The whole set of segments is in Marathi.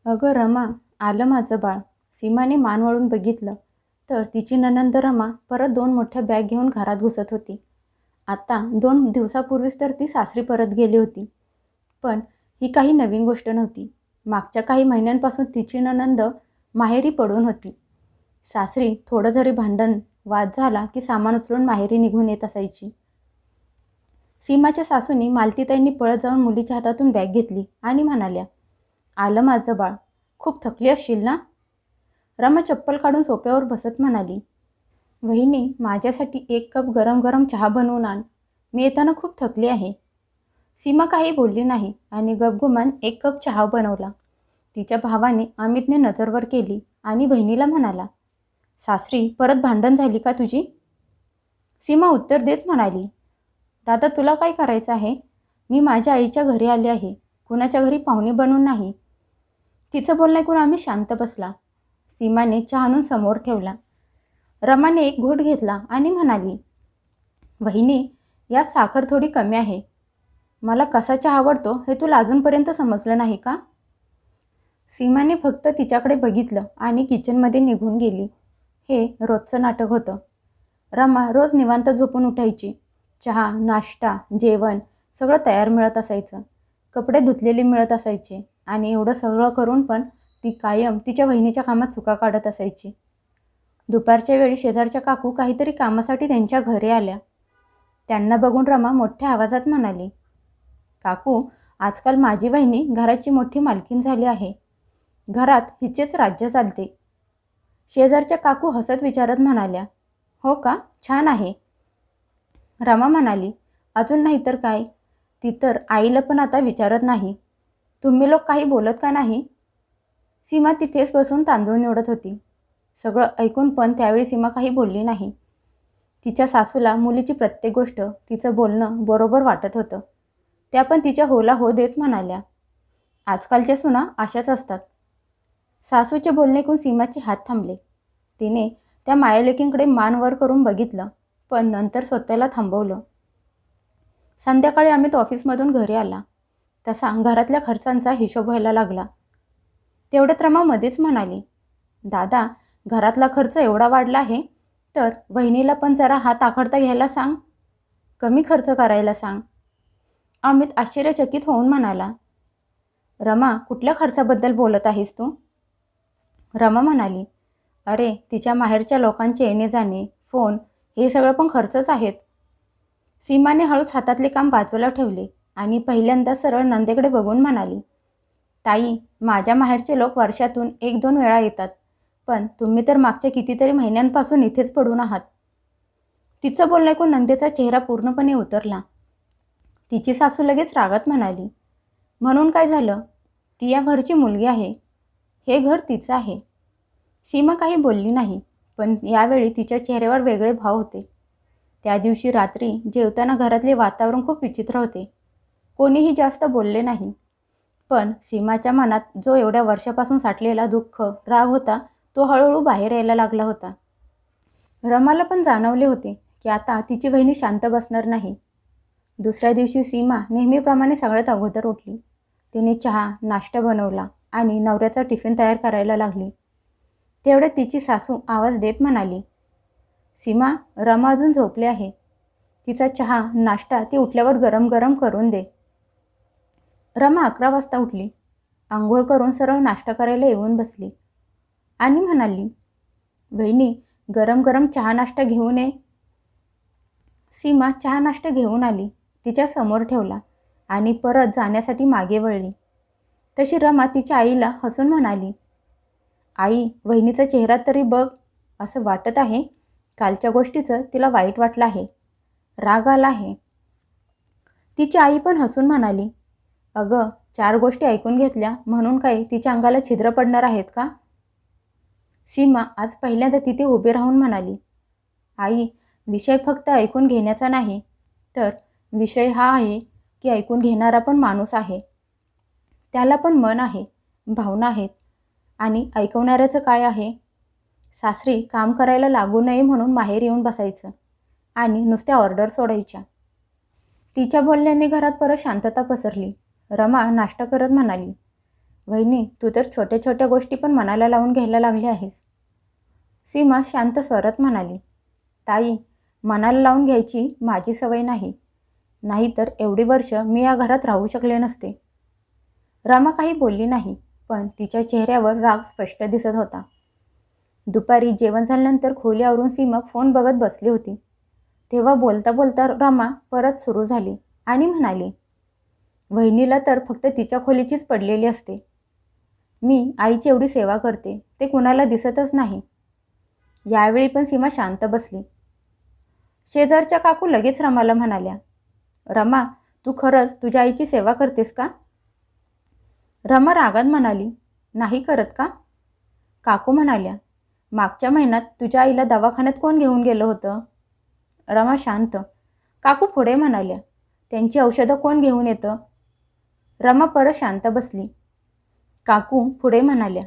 अगं रमा, आलं माझं बाळ. सीमाने मान वळून बघितलं तर तिची नणंद रमा परत 2 मोठ्या बॅग घेऊन घरात घुसत होती. आता 2 दिवसापूर्वीच तर ती सासरी परत गेली होती. पण ही काही नवीन गोष्ट नव्हती. मागच्या काही महिन्यांपासून तिची नणंद माहेरी पडून होती. सासरी थोडं जरी भांडण वाद झाला की सामान उचलून माहेरी निघून येत असायची. सीमाच्या सासूनी मालतीताईंनी पळत जाऊन मुलीच्या हातातून बॅग घेतली आणि म्हणाल्या, आलं माझं बाळ. खूप थकली असशील ना? रमा चप्पल काढून सोफ्यावर बसत म्हणाली, वहिनी माझ्यासाठी 1 कप गरम गरम चहा बनवून आण. मी येताना खूप थकली आहे. सीमा काही बोलली नाही आणि गपगुमान 1 कप चहा बनवला. तिच्या भावाने अमितने नजरवर केली आणि बहिणीला म्हणाला, सासरी परत भांडण झाली का तुझी? सीमा उत्तर देत म्हणाली, दादा तुला काय करायचं आहे? मी माझ्या आईच्या घरी आले आहे, कुणाच्या घरी पाहुणे बनून नाही. तिचं बोलणं ऐकून आम्ही शांत बसला. सीमाने चहा आणून समोर ठेवला. रमाने एक घोट घेतला आणि म्हणाली, वहिनी यात साखर थोडी कमी आहे. मला कसा चहा आवडतो हे तुला अजूनपर्यंत समजलं नाही का? सीमाने फक्त तिच्याकडे बघितलं आणि किचनमध्ये निघून गेली. हे रोजचं नाटक होतं. रमा रोज निवांत झोपून उठायची. चहा, नाश्ता, जेवण सगळं तयार मिळत असायचं. कपडे धुतलेले मिळत असायचे आणि एवढं सगळं करून पण ती कायम तिच्या बहिणीच्या कामात चुका काढत असायची. दुपारच्या वेळी शेजारच्या काकू काहीतरी कामासाठी त्यांच्या घरी आल्या. त्यांना बघून रमा मोठ्या आवाजात म्हणाली, काकू आजकाल माझी बहिणी घराची मोठी मालकीण झाली आहे. घरात हिचेच राज्य चालते. शेजारच्या काकू हसत विचारत म्हणाल्या, हो का, छान आहे. रमा म्हणाली, अजून नाही तर काय. ती तर आईला पण आता विचारत नाही. तुम्ही लोक काही बोलत का नाही? सीमा तिथेच बसून तांदूळ निवडत होती. सगळं ऐकून पण त्यावेळी सीमा काही बोलली नाही. तिच्या सासूला मुलीची प्रत्येक गोष्ट, तिचं बोलणं बरोबर वाटत होतं. त्या पण तिच्या होला हो देत म्हणाल्या, आजकालच्या सुना अशाच असतात. सासूचे बोलणे ऐकून सीमाचे हात थांबले. तिने त्या मायालेकींकडे मान वर करून बघितलं, पण नंतर स्वतःला थांबवलं. संध्याकाळी अमित ऑफिसमधून घरी आला. तसा घरातल्या खर्चांचा हिशोब व्हायला लागला. तेवढ्यात रमा मध्येच म्हणाली, दादा घरातला खर्च एवढा वाढला आहे तर वहिनीला पण जरा हात आखडता घ्यायला सांग, कमी खर्च करायला सांग. अमित आश्चर्यचकित होऊन म्हणाला, रमा कुठल्या खर्चाबद्दल बोलत आहेस तू? रमा म्हणाली, अरे तिच्या माहेरच्या लोकांचे येणे जाणे, फोन हे सगळं पण खर्चच आहेत. सीमाने हळूच हातातले काम बाजूला ठेवले आणि पहिल्यांदा सरळ नंदेकडे बघून म्हणाली, ताई माझ्या माहेरचे लोक वर्षातून 1-2 वेळा येतात, पण तुम्ही तर मागच्या कितीतरी महिन्यांपासून इथेच पडून आहात. तिचं बोलणं ऐकून नंदेचा चेहरा पूर्णपणे उतरला. तिची सासू लगेच रागात म्हणाली, म्हणून काय झालं? ती या घरची मुलगी आहे. हे घर तिचं आहे. सीमा काही बोलली नाही, पण यावेळी तिच्या चेहऱ्यावर वेगळे भाव होते. त्या दिवशी रात्री जेवताना घरातले वातावरण खूप विचित्र होते. कोणीही जास्त बोलले नाही. पण सीमाच्या मनात जो एवढ्या वर्षापासून साठलेला दुःख, राग होता तो हळूहळू बाहेर यायला लागला होता. रमाला पण जाणवले होते की आता तिची बहिणी शांत बसणार नाही. दुसऱ्या दिवशी सीमा नेहमीप्रमाणे सगळ्यात अगोदर उठली. तिने चहा, नाश्ता बनवला आणि नवऱ्याचा टिफिन तयार करायला लागली. तेवढ्यात तिची सासू आवाज देत म्हणाली, सीमा रमा अजून झोपली आहे. तिचा चहा, नाश्ता ती उठल्यावर गरम गरम करून दे. रमा 11 वाजता उठली. आंघोळ करून सरळ नाश्ता करायला येऊन बसली आणि म्हणाली, वहिनी गरम गरम चहा नाश्ता घेऊन ये. सीमा चहा नाश्ता घेऊन आली, तिच्या समोर ठेवला आणि परत जाण्यासाठी मागे वळली. तशी रमा तिच्या आईला हसून म्हणाली, आई वहिनीचा चेहरा तरी बघ. असं वाटत आहे कालच्या गोष्टीचं तिला वाईट वाटलं आहे, राग आला आहे. तिची आई पण हसून म्हणाली, अगं 4 गोष्टी ऐकून घेतल्या म्हणून काय तिच्या अंगाला छिद्र पडणार आहेत का? सीमा आज पहिल्यांदा तिथे उभी राहून म्हणाली, आई विषय फक्त ऐकून घेण्याचा नाही, तर विषय हा आहे की ऐकून घेणारा पण माणूस आहे. त्याला पण मन आहे, भावना आहेत. आणि ऐकवणाऱ्याचं काय आहे? सासरी काम करायला लागू नये म्हणून माहेर येऊन बसायचं आणि नुसत्या ऑर्डर सोडायच्या. तिच्या बोलण्याने घरात परत शांतता पसरली. रमा नाश्ता करत म्हणाली, वहिनी, तू तर छोट्या छोट्या गोष्टी पण मनाला लावून घ्यायला लागली आहेस. सीमा शांत स्वरात म्हणाली, ताई, मनाला लावून घ्यायची माझी सवय नाही. नाहीतर एवढी वर्ष मी या घरात राहू शकले नसते. रमा काही बोलली नाही, पण तिच्या चेहऱ्यावर राग स्पष्ट दिसत होता. दुपारी जेवण झाल्यानंतर खोली आवरून सीमा फोन बघत बसली होती. तेव्हा बोलता बोलता रमा परत सुरू झाली आणि म्हणाली, वहिनीला तर फक्त तिच्या खोलीचीच पडलेली असते. मी आईची एवढी सेवा करते ते कुणाला दिसतच नाही. यावेळी पण सीमा शांत बसली. शेजारच्या काकू लगेच रमाला म्हणाल्या, रमा, तू खरंच तुझ्या आईची सेवा करतेस का? रमा रागात म्हणाली, नाही करत का? काकू म्हणाल्या, मागच्या महिन्यात तुझ्या आईला दवाखान्यात कोण घेऊन गेलं होतं? रमा शांत. काकू पुढे म्हणाल्या, त्यांची औषधं कोण घेऊन येतं? रमा परत शांत बसली. काकू पुढे म्हणाल्या,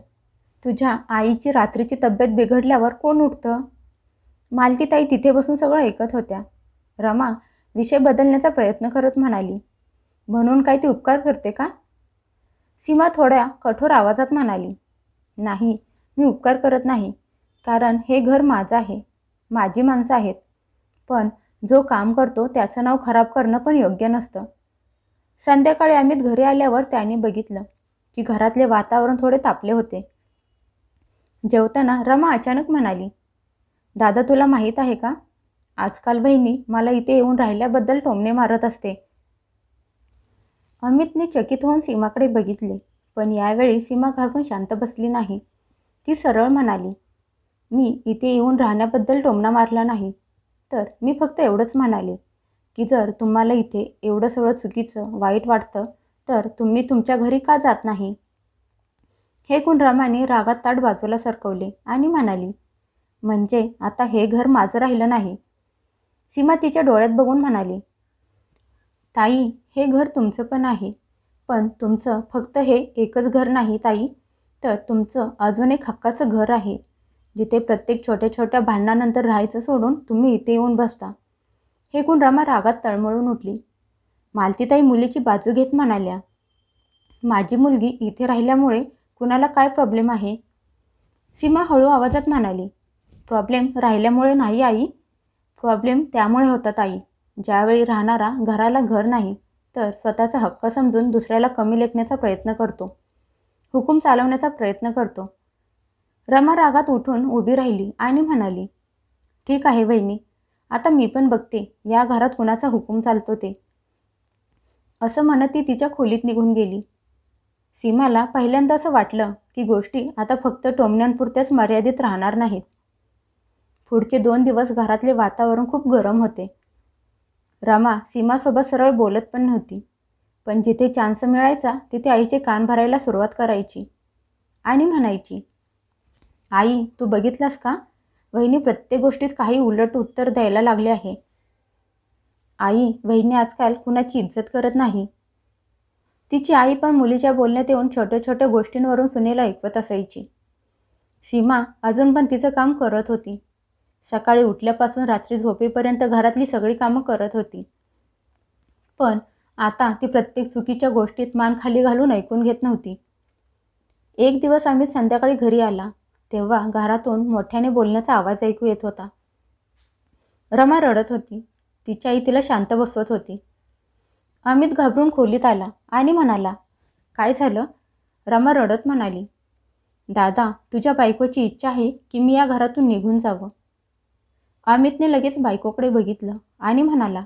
तुझ्या आईची रात्रीची तब्येत बिघडल्यावर कोण उठतं? मालतीताई तिथे बसून सगळं ऐकत होत्या. रमा विषय बदलण्याचा प्रयत्न करत म्हणाली, म्हणून काय ती उपकार करते का? सीमा थोड्या कठोर आवाजात म्हणाली, नाही, मी उपकार करत नाही. कारण हे घर माझं आहे, माझी माणसं आहेत. पण जो काम करतो त्याचं नाव खराब करणं पण योग्य नसतं. संध्याकाळी अमित घरी आल्यावर त्याने बघितलं की घरातले वातावरण थोडे तापले होते. जेवताना रमा अचानक म्हणाली, दादा, तुला माहीत आहे का, आजकाल बहिणी मला इथे येऊन राहिल्याबद्दल टोमणे मारत असते. अमितने चकित होऊन सीमाकडे बघितले, पण यावेळी सीमा घाबरून शांत बसली नाही. ती सरळ म्हणाली, मी इथे येऊन राहण्याबद्दल टोमणा मारला नाही, तर मी फक्त एवढंच म्हणाले की जर तुम्हाला इथे एवढं सगळं चुकीचं वाईट वाटतं तर तुम्ही तुमच्या घरी का जात नाही? हे ऐकून रमाने रागात ताट बाजूला सरकवले आणि म्हणाली, म्हणजे आता हे घर माझं राहिलं नाही? सीमा तिच्या डोळ्यात बघून म्हणाली, ताई, हे घर तुमचं पण आहे, पण तुमचं फक्त हे एकच घर नाही ताई, तर तुमचं अजून एक हक्काचं घर आहे, जिथे प्रत्येक छोट्या छोट्या भांडणानंतर राहायचं सोडून तुम्ही इथे येऊन बसता. हे ऐकून रमा रागात तळमळून उठली. मालतीताई मुलीची बाजू घेत म्हणाल्या, माझी मुलगी इथे राहिल्यामुळे कुणाला काय प्रॉब्लेम आहे? सीमा हळू आवाजात म्हणाली, प्रॉब्लेम राहिल्यामुळे नाही आई, प्रॉब्लेम त्यामुळे होतात आई, ज्यावेळी राहणारा घराला घर नाही तर स्वतःचा हक्क समजून दुसऱ्याला कमी लेखण्याचा प्रयत्न करतो, हुकूम चालवण्याचा प्रयत्न करतो. रमा रागात उठून उभी राहिली आणि म्हणाली, ठीक आहे वहिनी, आता मी पण बघते या घरात कुणाचा हुकूम चालतो ते. असं म्हणत ती तिच्या खोलीत निघून गेली. सीमाला पहिल्यांदा असं वाटलं की गोष्टी आता फक्त टोमण्यांपुरत्याच मर्यादित राहणार नाहीत. पुढचे 2 दिवस घरातले वातावरण खूप गरम होते. रमा सीमासोबत सरळ बोलत पण नव्हती, पण जिथे चान्स मिळायचा तिथे आईचे कान भरायला सुरुवात करायची आणि म्हणायची, आई, तू बघितलास का, वहिनी प्रत्येक गोष्टीत काही उलट उत्तर द्यायला लागले आहे. आई, वहिनी आजकाल कुणाची इज्जत करत नाही. तिची आई पण मुलीच्या बोलण्यात येऊन छोट्या छोट्या गोष्टींवरून सुनेला ऐकवत असायची. सीमा अजून पण तिचं काम करत होती. सकाळी उठल्यापासून रात्री झोपेपर्यंत घरातली सगळी कामं करत होती. पण आता ती प्रत्येक चुकीच्या गोष्टीत मान खाली घालून ऐकून घेत नव्हती. एक दिवस अमित संध्याकाळी घरी आला तेव्हा घरातून मोठ्याने बोलण्याचा आवाज ऐकू येत होता. रमा रडत होती. तिची आई तिला शांत बसवत होती. अमित घाबरून खोलीत आला आणि म्हणाला, काय झालं? रमा रडत म्हणाली, दादा, तुझ्या बायकोची इच्छा आहे की मी या घरातून निघून जावं. अमितने लगेच बायकोकडे बघितलं आणि म्हणाला,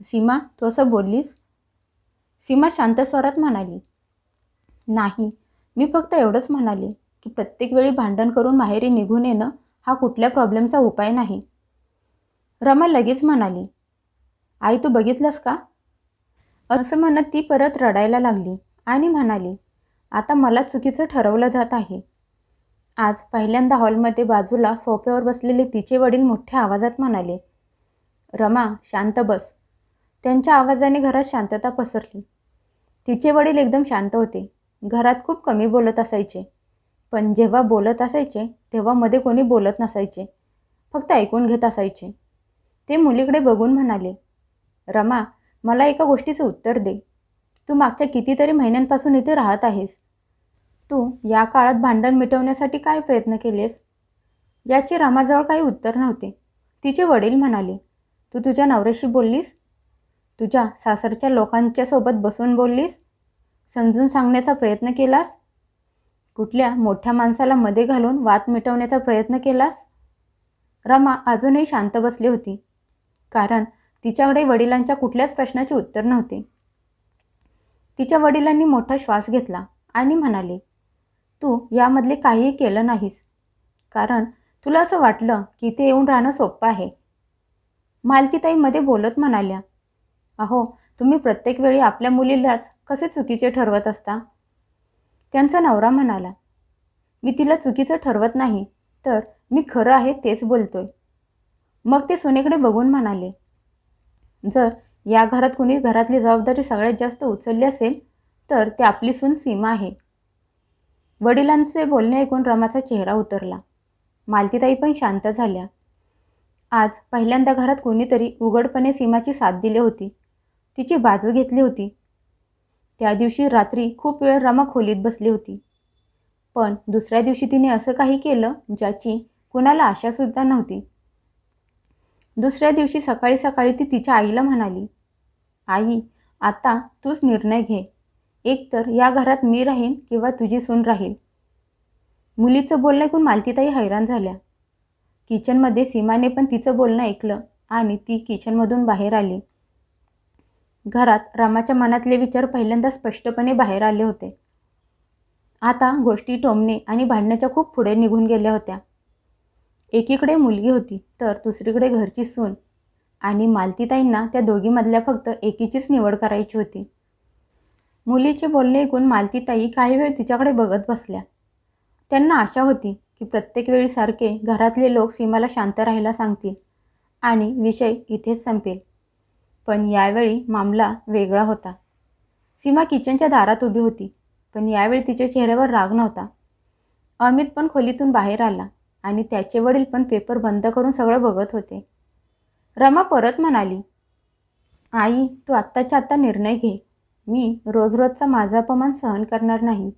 सीमा, तू असं बोललीस? सीमा शांत स्वरात म्हणाली, नाही, मी फक्त एवढंच म्हणाले की प्रत्येक वेळी भांडण करून माहेरी निघून येणं हा कुठल्या प्रॉब्लेमचा उपाय नाही. रमा लगेच म्हणाली, आई, तू बघितलंस का? असं म्हणत ती परत रडायला लागली आणि म्हणाली, आता मला चुकीचं ठरवलं जात आहे. आज पहिल्यांदा हॉलमध्ये बाजूला सोफ्यावर बसलेले तिचे वडील मोठ्या आवाजात म्हणाले, रमा, शांत बस. त्यांच्या आवाजाने घरात शांतता पसरली. तिचे वडील एकदम शांत होते. घरात खूप कमी बोलत असायचे, पण जेव्हा बोलत असायचे तेव्हा मध्ये कोणी बोलत नसायचे, फक्त ऐकून घेत असायचे. ते मुलीकडे बघून म्हणाले, रमा, मला एका गोष्टीचं उत्तर दे. तू मागच्या कितीतरी महिन्यांपासून इथे राहत आहेस. या काळात भांडण मिटवण्यासाठी काय प्रयत्न केलेस? याची रमाजवळ काही उत्तर नव्हते. तिचे वडील म्हणाले, तू तुझ्या नवऱ्याशी बोललीस? तुझ्या सासरच्या लोकांच्या सोबत बसून बोललीस? समजून सांगण्याचा प्रयत्न केलास? कुठल्या मोठ्या माणसाला मध्ये घालून वाद मिटवण्याचा प्रयत्न केलास? रमा अजूनही शांत बसली होती, कारण तिच्याकडे वडिलांच्या कुठल्याच प्रश्नाचे उत्तर नव्हते. तिच्या वडिलांनी मोठा श्वास घेतला आणि म्हणाले, तू यामधले काहीही केलं नाहीस, कारण तुला असं वाटलं की इथे येऊन राहणं सोपं आहे. मालतीताई मध्ये बोलत म्हणाल्या, अहो, तुम्ही प्रत्येक वेळी आपल्या मुलीलाच कसे चुकीचे ठरवत असता? त्यांचा नवरा म्हणाला, मी तिला चुकीचं ठरवत नाही, तर मी खरं आहे तेच बोलतोय. मग ते सुनेकडे बघून म्हणाले, जर या घरात कुणी घरातली जबाबदारी सगळ्यात जास्त उचलली असेल तर ते आपली सून सीमा आहे. वडिलांचे बोलणे ऐकून रमाचा चेहरा उतरला. मालतीताई पण शांत झाल्या. आज पहिल्यांदा घरात कोणीतरी उघडपणे सीमाची साथ दिली होती, तिची बाजू घेतली होती. त्या दिवशी रात्री खूप वेळ रमा खोलीत बसली होती, पण दुसऱ्या दिवशी तिने असं काही केलं ज्याची कुणाला आशासुद्धा नव्हती. दुसऱ्या दिवशी सकाळी सकाळी ती तिच्या आईला म्हणाली, आई, आता तूच निर्णय घे. एकतर या घरात मी राहीन किंवा तुझी सून राहील. मुलीचं बोलणं ऐकून मालतीताई हैराण झाल्या. किचनमध्ये सीमाने पण तिचं बोलणं ऐकलं आणि ती किचनमधून बाहेर आली. घरात रमाच्या मनातले विचार पहिल्यांदा स्पष्टपणे बाहेर आले होते. आता गोष्टी टोमणे आणि भांडण्याच्या खूप पुढे निघून गेल्या होत्या. एकीकडे मुलगी होती तर दुसरीकडे घरची सून, आणि मालतीताईंना त्या दोघीमधल्या फक्त एकीचीच निवड करायची होती. मुलीचे बोलणे ऐकून मालतीताई काही वेळ तिच्याकडे बघत बसल्या. त्यांना आशा होती की प्रत्येक वेळी सारखे घरातले लोक सीमाला शांत राहायला सांगतील आणि विषय इथेच संपेल. पण यावेळी मामला वेगळा होता. सीमा किचनच्या दारात उभी होती, पण यावेळी तिच्या चेहऱ्यावर राग नव्हता. अमित पण खोलीतून बाहेर आला आणि त्याचे वडील पण पेपर बंद करून सगळं बघत होते. रमा परत म्हणाली, आई, तू आत्ताच्या आत्ता निर्णय घे. मी रोज रोजचा माझा अपमान सहन करणार नाही.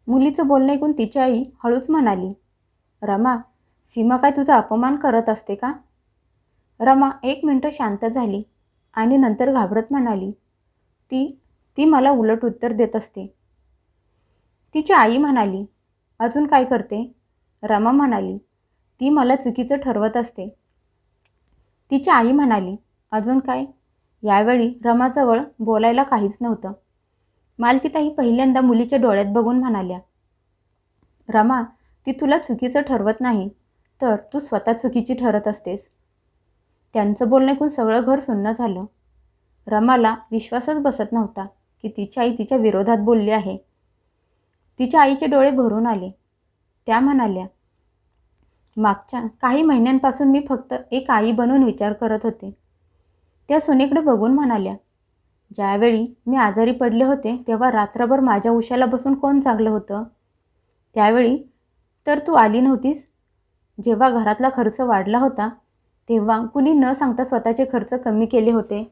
मुलीचं बोलणं ऐकून तिची आई हळूच म्हणाली, रमा, सीमा काय तुझा अपमान करत असते का? रमा 1 मिनिट शांत झाली आणि नंतर घाबरत म्हणाली, ती मला उलट उत्तर देत असते. तिची आई म्हणाली, अजून काय करते? रमा म्हणाली, ती मला चुकीचं ठरवत असते. तिची आई म्हणाली, अजून काय? यावेळी रमाजवळ बोलायला काहीच नव्हतं. मालतीताई पहिल्यांदा मुलीच्या डोळ्यात बघून म्हणाल्या, रमा, ती तुला चुकीचं ठरवत नाही, तर तू स्वतः चुकीची ठरत असतेस. त्यांचं बोलणं ऐकून सगळं घर सुन्न झालं. रमाला विश्वासच बसत नव्हता की तिची आई तिच्या विरोधात बोलली आहे. तिच्या आईचे डोळे भरून आले. त्या म्हणाल्या, मागच्या काही महिन्यांपासून मी फक्त एक आई बनून विचार करत होते. त्या सुनेकडे बघून म्हणाल्या, ज्यावेळी मी आजारी पडले होते तेव्हा रात्रभर माझ्या उशाला बसून कोण जागलं होतं? त्यावेळी तर तू आली नव्हतीस. जेव्हा घरातला खर्च वाढला होता तेव्हा कुणी न सांगता स्वतःचे खर्च कमी केले होते.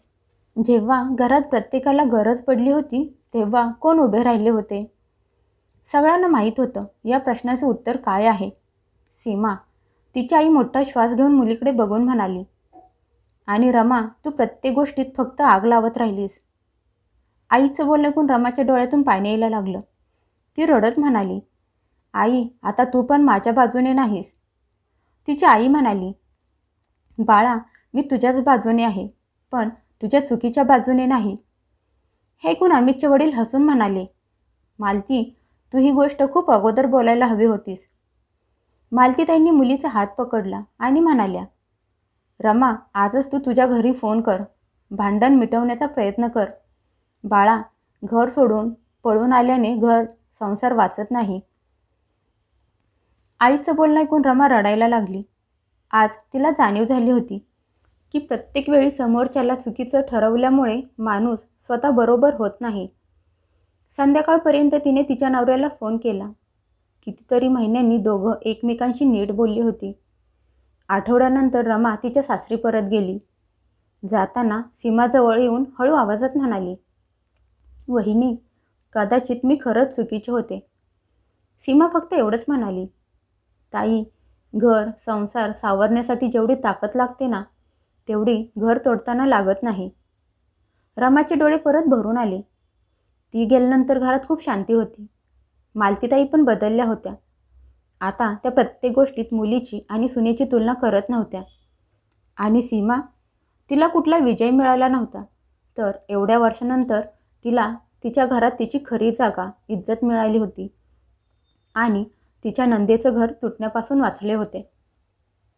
जेव्हा घरात प्रत्येकाला गरज पडली होती तेव्हा कोण उभे राहिले होते? सगळ्यांना माहीत होतं या प्रश्नाचे उत्तर काय आहे. सीमा, तिची आई मोठा श्वास घेऊन मुलीकडे बघून म्हणाली, आणि रमा, तू प्रत्येक गोष्टीत फक्त आग लावत राहिलीस. आईचं बोलणं ऐकून रमाच्या डोळ्यातून पाणी यायला लागलं. ती रडत म्हणाली, आई, आता तू पण माझ्या बाजूने नाहीस. तिची आई म्हणाली, बाळा, मी तुझ्याच बाजूने आहे, पण तुझ्या चुकीच्या बाजूने नाही. हे ऐकून अमितचे वडील हसून म्हणाले, मालती, तू ही गोष्ट खूप अगोदर बोलायला हवी होतीस. मालतीताईंनी मुलीचा हात पकडला आणि म्हणाल्या, रमा, आजच तू तुझ्या घरी फोन कर, भांडण मिटवण्याचा प्रयत्न कर. बाळा, घर सोडून पळून आल्याने घर संसार वाचत नाही. आईचं बोलणं ऐकून रमा रडायला लागली. आज तिला जाणीव झाली होती की प्रत्येक वेळी समोरच्याला चुकीचं ठरवल्यामुळे माणूस स्वतः बरोबर होत नाही. संध्याकाळपर्यंत तिने तिच्या नवऱ्याला फोन केला. कितीतरी महिन्यांनी दोघं एकमेकांशी नीट बोलली होती. आठवड्यानंतर रमा तिच्या सासरी परत गेली. जाताना सीमाजवळ येऊन हळू आवाजात म्हणाली, वहिनी, कदाचित मी खरंच चुकीचे होते. सीमा फक्त एवढंच म्हणाली, ताई, घर संसार सावरण्यासाठी जेवढी ताकद लागते ना, तेवढी घर तोडताना लागत नाही. रमाचे डोळे परत भरून आले. ती गेल्यानंतर घरात खूप शांती होती. मालतीताई पण बदलल्या होत्या. आता त्या प्रत्येक गोष्टीत मुलीची आणि सुनेची तुलना करत नव्हत्या. आणि सीमा, तिला कुठला विजय मिळाला नव्हता, तर एवढ्या वर्षानंतर तिला तिच्या घरात तिची खरी जागा, इज्जत मिळाली होती आणि तिच्या नंदेचं घर तुटण्यापासून वाचले होते.